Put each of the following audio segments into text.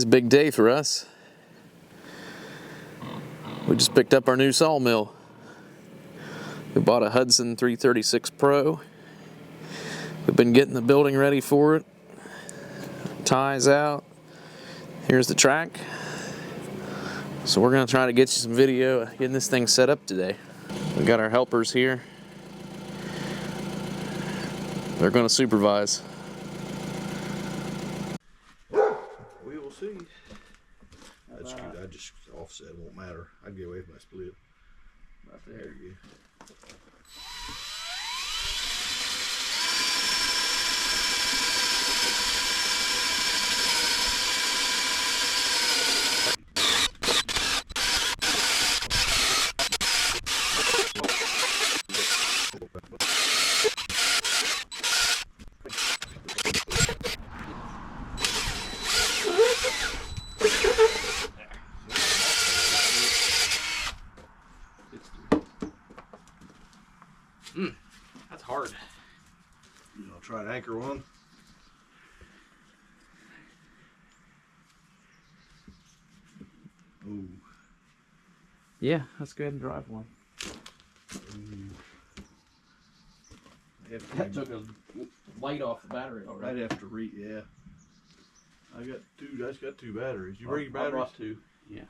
a big day for us. We just picked up our new sawmill. We bought a Hudson 336 Pro. We've been getting the building ready for it. Ties out. Here's the track. So we're gonna try to get you some video getting this thing set up today. We got our helpers here. They're gonna supervise. We will see. That's good. I just offset, it won't matter. I can get away from my split. Right there you go. That's hard. You know, try to anchor one. Ooh. Yeah, let's go ahead and drive one. That took a light off the battery already. I'd have to yeah. I just got two batteries. You bring your batteries? I brought two. Yeah.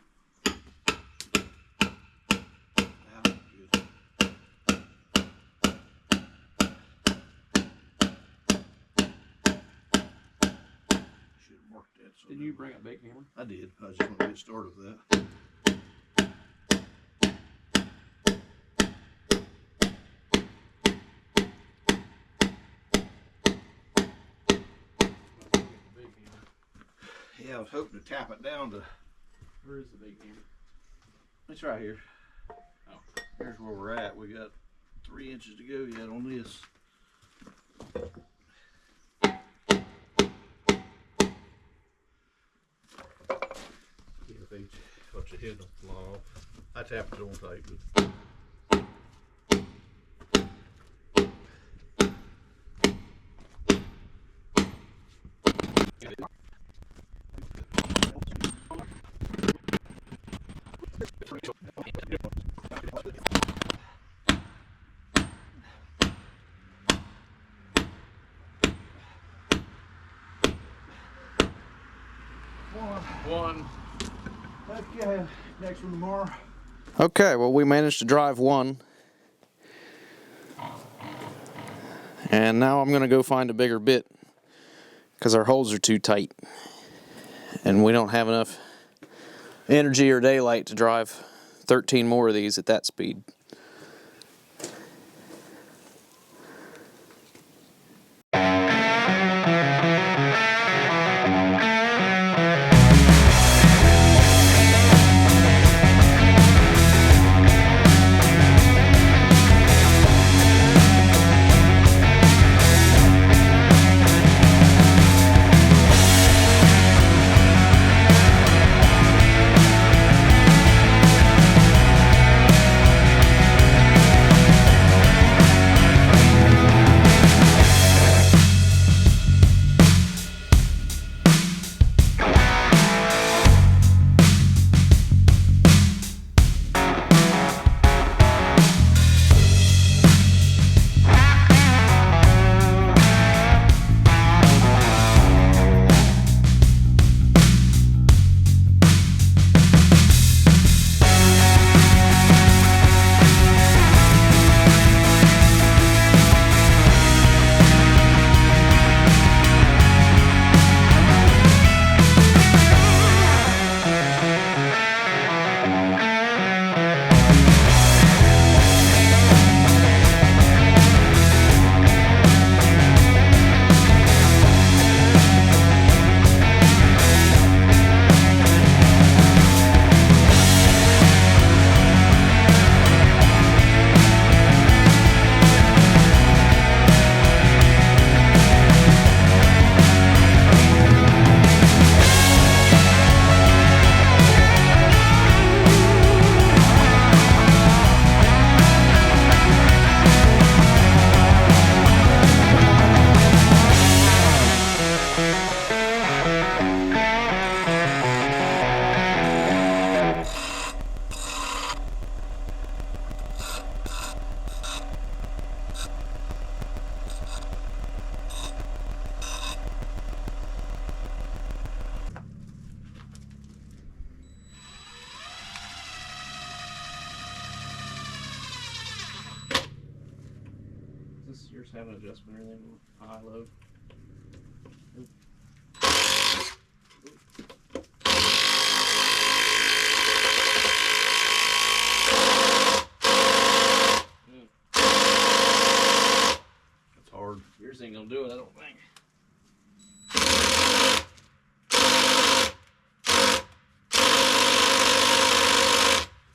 Didn't you bring a big hammer? I did. I just want to get started with that. Yeah, I was hoping to tap it down to. Where is the big hammer? It's right here. Oh. Here's where we're at. We got 3 inches to go yet on this. What you hit them long. I tapped it on tight, but One. okay, next one tomorrow. Okay, well, we managed to drive one. And now I'm going to go find a bigger bit because our holes are too tight. And we don't have enough energy or daylight to drive 13 more of these at that speed. gears have an adjustment or anything? High, low? That's hard. Yours ain't gonna do it, I don't think.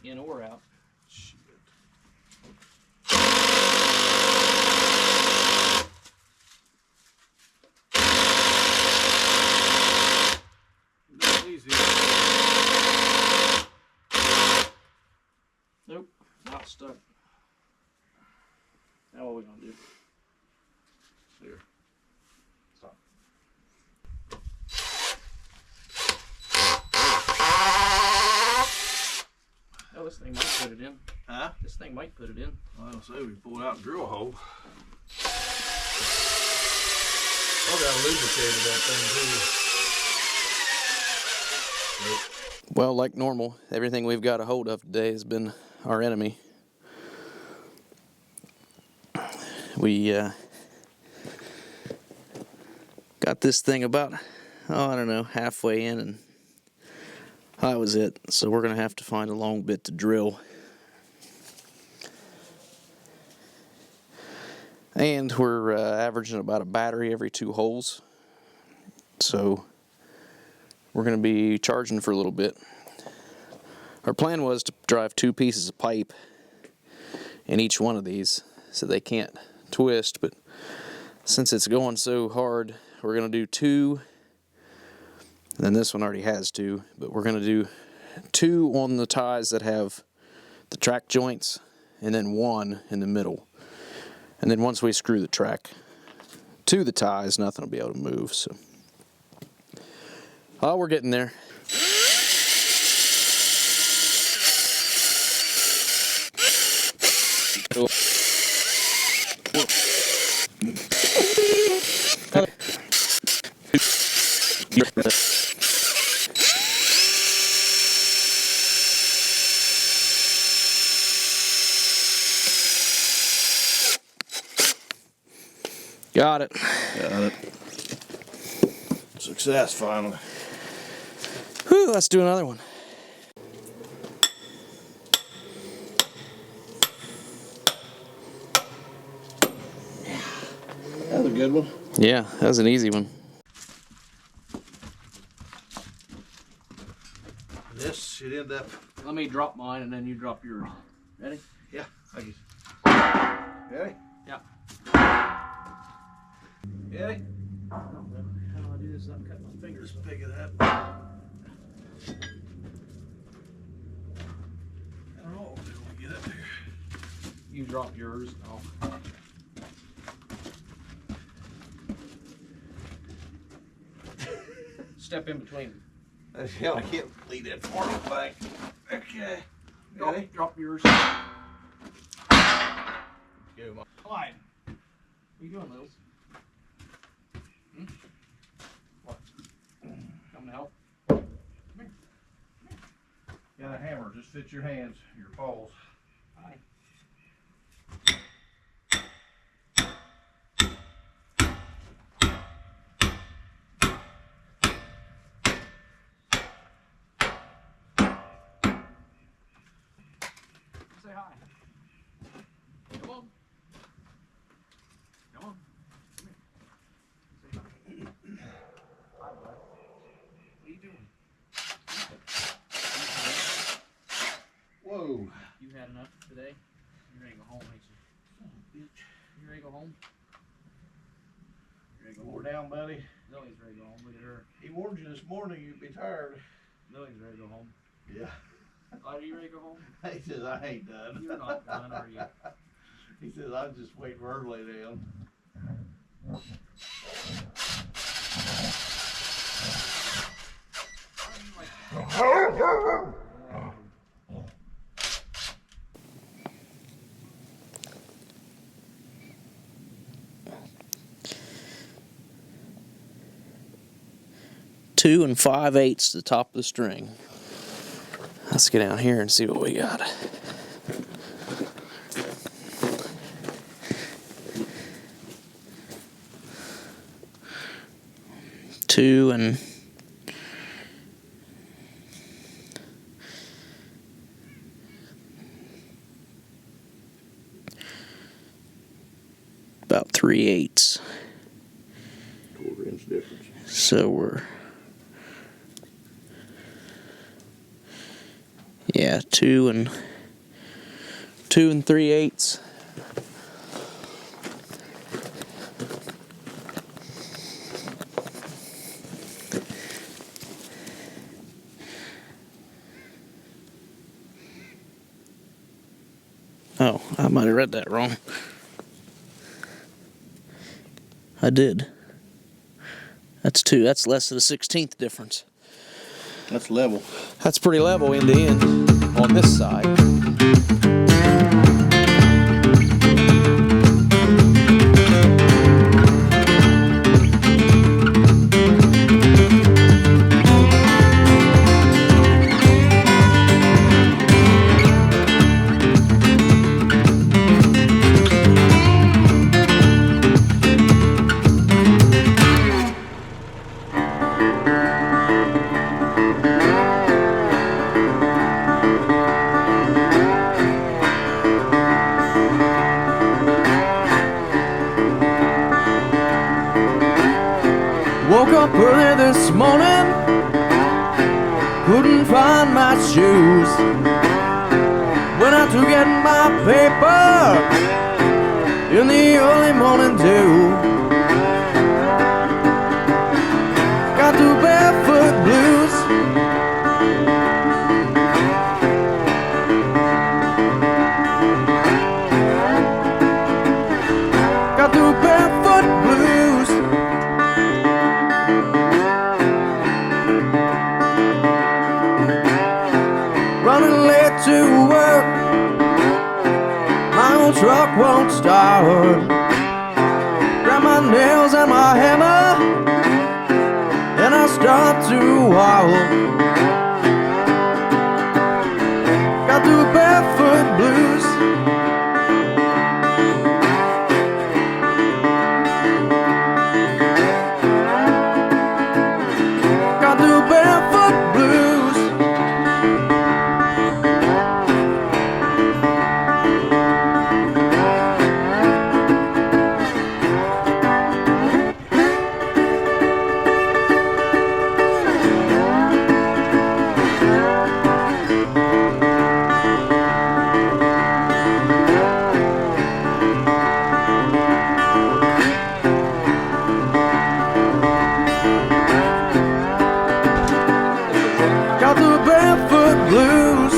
In or out. Shit. Not easy. Nope, not stuck. Now what are we gonna do? Here. Stop. Oh, this thing might put it in. Huh? This thing might put it in. I'll say we pull it out and drill a hole. Probably got lubricated that thing too. Nope. Well, like normal, everything we've got a hold of today has been our enemy. We got this thing about, I don't know, halfway in, and that was it. So we're going to have to find a long bit to drill. And we're averaging about a battery every 2 holes. So we're going to be charging for a little bit. Our plan was to drive 2 pieces of pipe in each one of these so they can't twist, but since it's going so hard, we're going to do 2. And then this one already has 2, but we're going to do 2 on the ties that have the track joints, and then 1 in the middle. And then once we screw the track to the ties, nothing will be able to move. So, oh, we're getting there. Got it. Got it. Success finally. Whew, let's do another one. That was a good one. Yeah, that was an easy one. This should end up. Let me drop mine and then you drop yours. Ready? Yeah. Ready? Yeah. Ready? How do I do this? I'm cutting my fingers. Just pick it up. I don't know what we'll do when we get up there. You drop yours. Oh. Step in between them. Hell, I can't lead that far back. Okay. Ready? Drop yours. Go, Mom. Clyde. What are you doing, Lils? What? Coming to help? Got a hammer. Just fit your hands, your paws. Hi. Say hi. Come on. Come on. Come here. Say hi. Hi, bud. What are you doing? Whoa. You had enough today? You ready to go home, ain't you? You ready to go home? You ready to go More home? down, buddy. Lily's ready to go home. Look at her. He warned you this morning you'd be tired. Lily's ready to go home. Yeah. Are you ready to go home? He says, I ain't done. You're not done, are you? He says, I'm just waiting for her to lay down. Two and 5/8 the top of the string. Let's get down here and see what we got. 2 and about 3/8. Quarter-inch difference. So we're, yeah, 2 and 3/8. Oh, I might have read that wrong. I did. That's 2. That's less than a 1/16 difference. That's level. That's pretty level end to end on this side. Woke up early this morning, couldn't find my shoes. Went out to get my paper in the early morning dew. Got the barefoot blues. Got the barefoot blues. Running late to work, my old truck won't start. Grab my nails and my hammer, and I start to howl. Got the barefoot blues. Got the barefoot blues. Got the barefoot blues.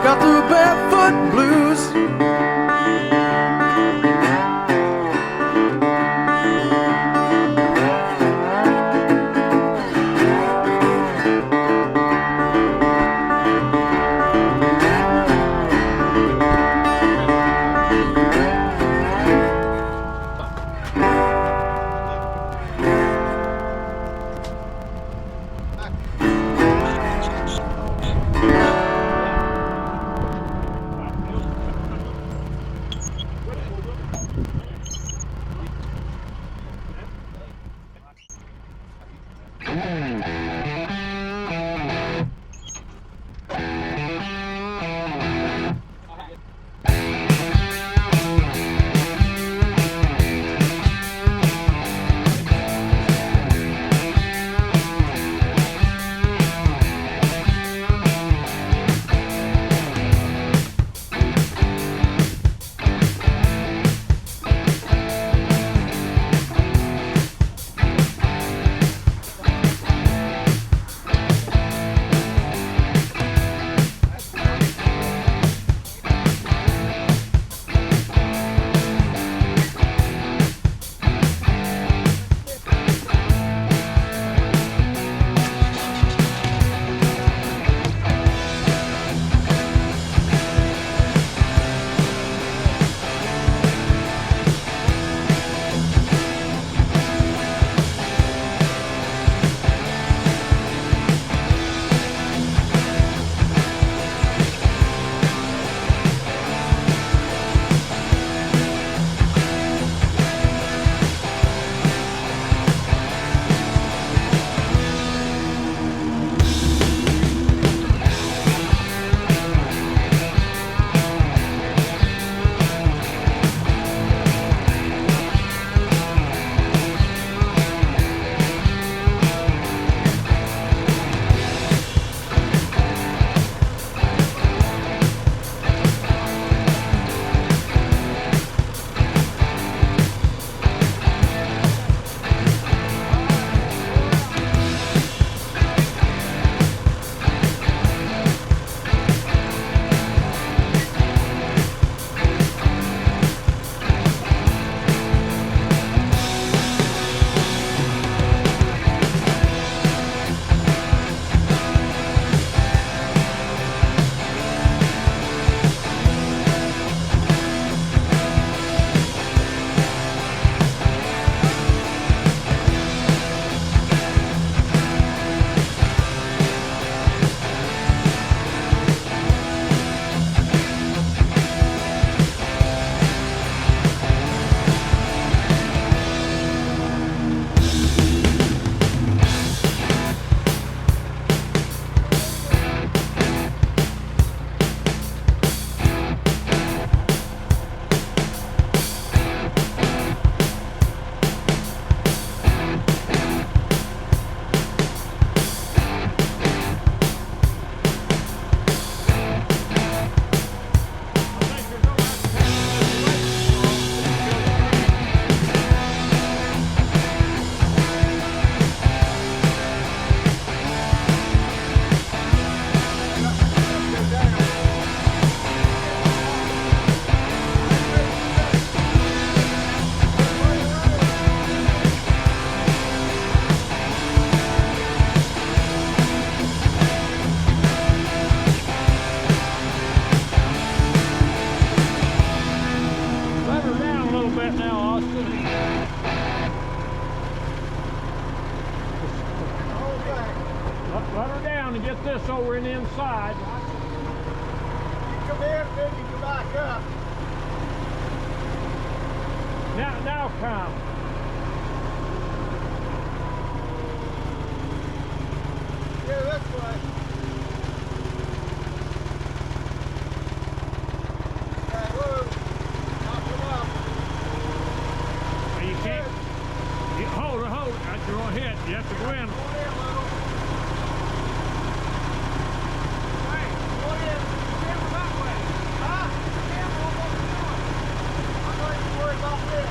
Got the barefoot blues. over in the inside. You come in, then you go back up. Now come. Yeah, this way. Okay, whoa. Knock him up. Well, you can't. Hold it. That's your own hit. You have to go in. Go in, little. Hey, go in. Camera that way. Huh? Camera on what we're doing. I'm not even worried about this.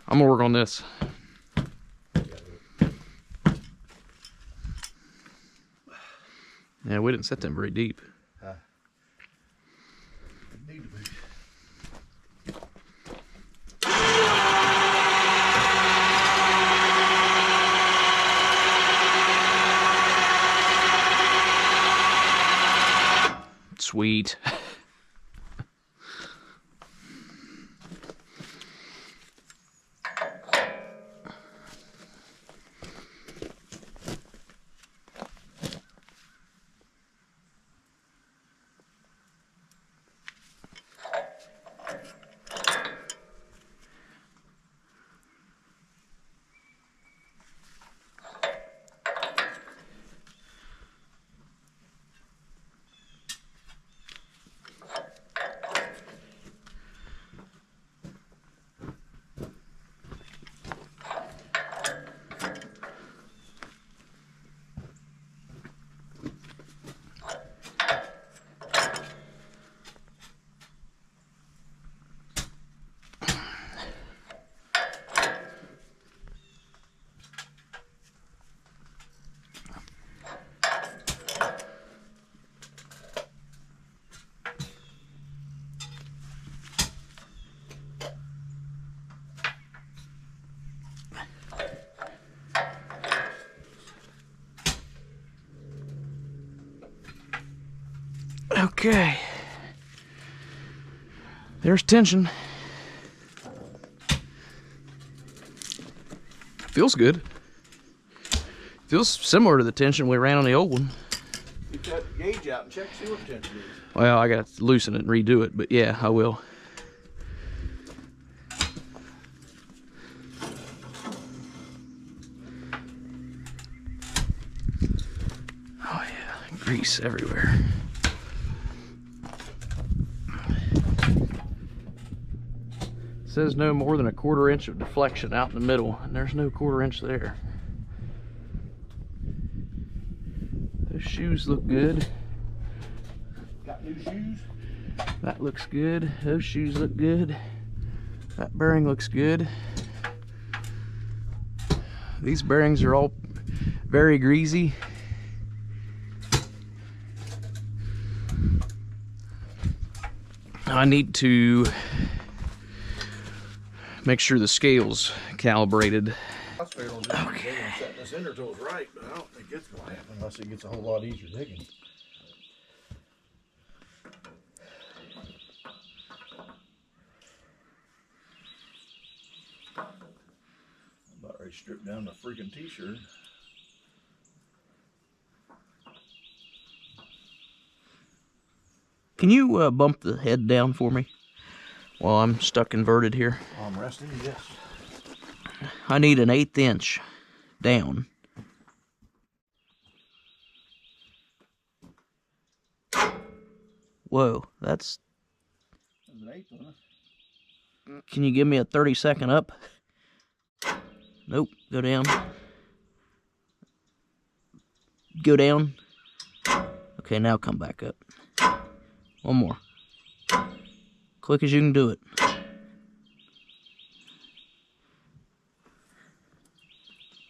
I'm gonna work on this. Yeah, we didn't set them very deep. Need to be. Sweet. Okay. There's tension. Feels good. Feels similar to the tension we ran on the old one. You cut the gauge out and check, see what the tension is. Well, I got to loosen it and redo it, but yeah, I will. Oh yeah, grease everywhere. It says no more than a 1/4 inch of deflection out in the middle, and there's no 1/4 inch there. Those shoes look good. Got new shoes? That looks good. Those shoes look good. That bearing looks good. These bearings are all very greasy. I need to make sure the scale's calibrated. Okay. Setting this ender tool's right, but I don't think it's going to happen unless it gets a whole lot easier digging. I'm about ready to strip down the freaking t-shirt. Can you bump the head down for me while I'm stuck inverted here? I'm resting, yes. I need an 1/8 inch down. Whoa, that's... There's an 1/8, wasn't it? Can you give me a 30-second up? Nope, go down. Go down. Okay, now come back up. One more. Quick as you can do it.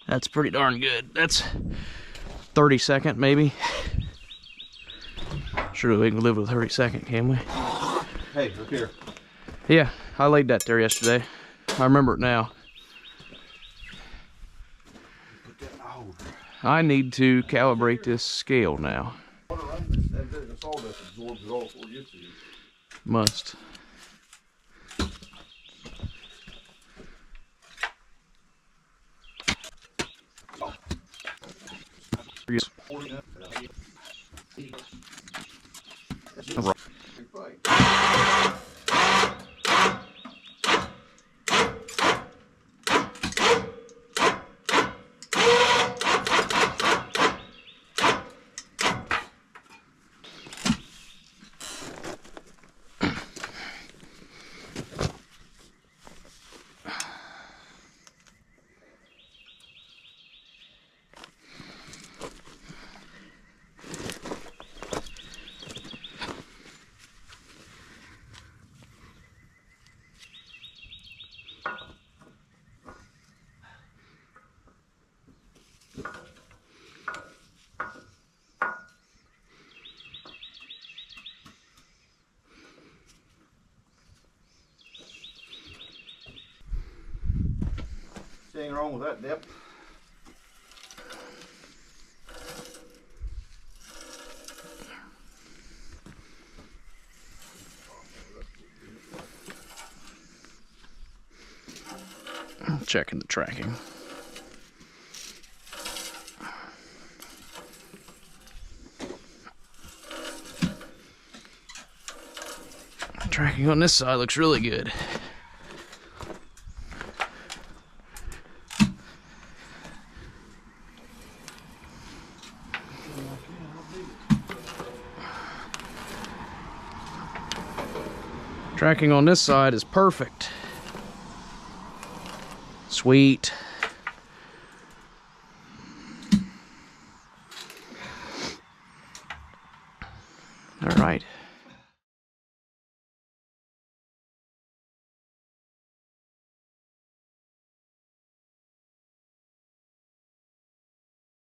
That's pretty darn good. That's 30-second maybe. Surely we can live with 30-second, can we? Hey, look here. Yeah, I laid that there yesterday. I remember it now. Put that in the holder. I need to calibrate this scale now. The sawdust absorbs it all before it gets to you. Must. Yes. Anything wrong with that depth? Checking the tracking. Tracking on this side looks really good. Tracking on this side is perfect. Sweet. All right.